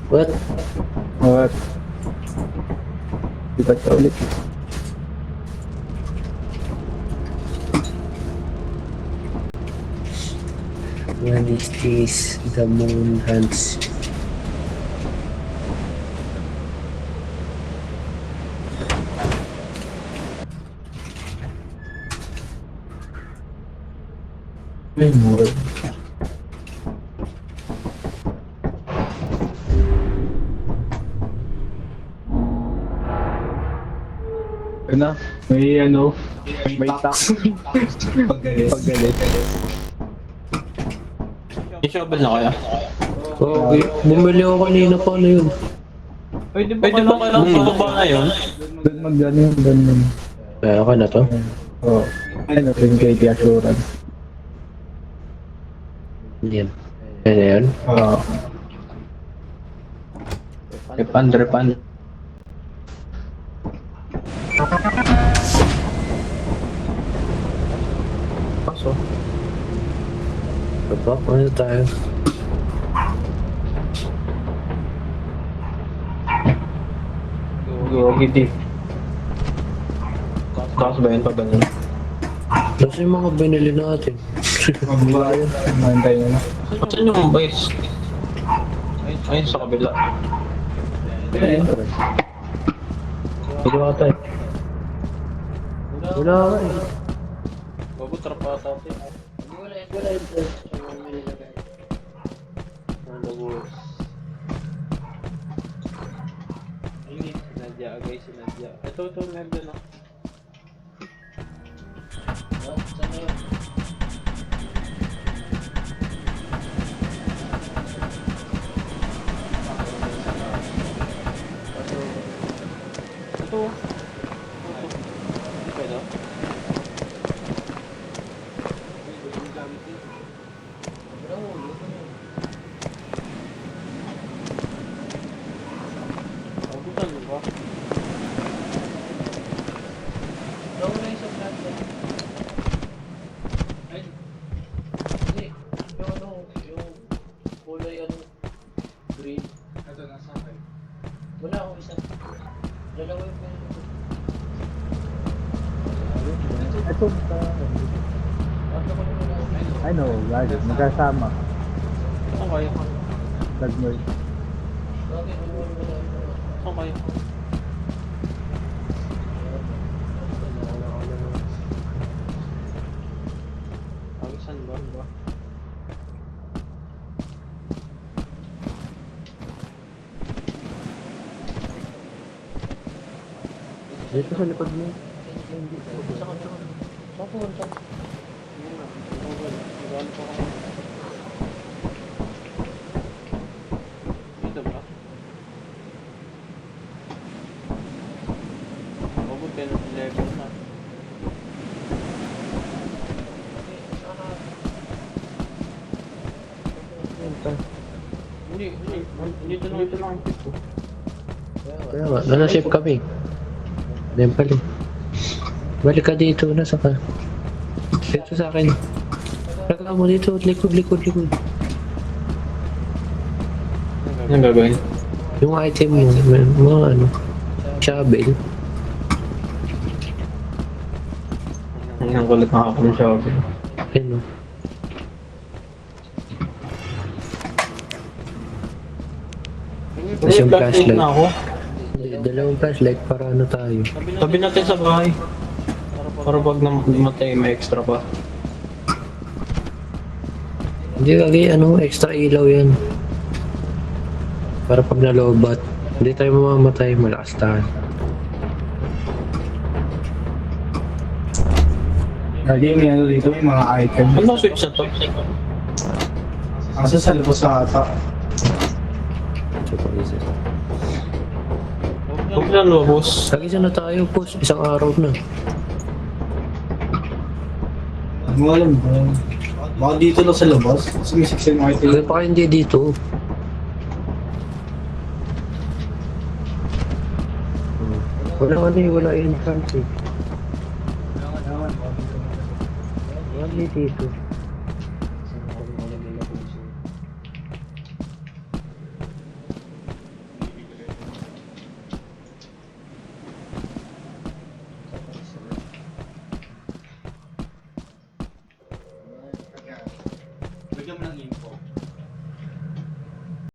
What? What? Di ba siya ulit? When is this? The moon hands. May more. Ano? May ano? May tax. Paggalit. May shovel na kaya? Okay, bumili ako kanina pa ano yun. Pwede ba kailangan pababa na yun? Doon mag-ano yun, doon yun. Kaya ka na to? Oo. Ano, 20 assurance. Yan. Yan na yun? Oo. Repan. Paso. Baba, ano tayo? Giti. Kaso ba yun pa ba yun? Tapos yung mga binili natin. Magbaba yun. Mahintay nyo na. Saan yung base? Ayun sa kabila. Ayun. Hindi ka tayo. Wala ka eh. Bago trapa natin. Wala ito. Nadia, guys, si Nadia. Ito, Nadia na. Ito. Ito. Abutan mo ba? Green. Ito, nasa akin. Wala akong isa. Dalawa yung pinili ko. Ito, I know, lagi. Magkasama. Saan kayo? Nag-merge. Saan kayo? Saan ba? Dito sa likod mo. Dito ba? Abot kayo ng level na. Hindi ito lang ang tip ko. Kaya nga, nasa-safe kami. Then pala. Balik ka dito, nasa ka. Dito sa akin. Balik mo dito, likod. Anong gagawin? Yung item mo, mga ano, shovel. Ang kulit na ako ng shovel. Ano. Tapos yung flashlight. na ako. Dalawang flashlight para ano tayo. Tabi natin sa bahay. Para pag namatay, may extra pa. Hindi lagi, ano, extra ilaw yan. Para pag nalobat, hindi tayo mamamatay, malakas tayo. Lagi may ano dito, may mga item. Anong switch na to? Asa sa labas sa ata. Huwag na lubos. Lagi na tayo, boss. Isang araw na. Ano mo alam ba? Baka dito lang sa labas. Sumisiksin mo item. Kaya pa hindi dito. Wala ano eh, wala entrance eh. Wala dito. Bigyan mo ng info.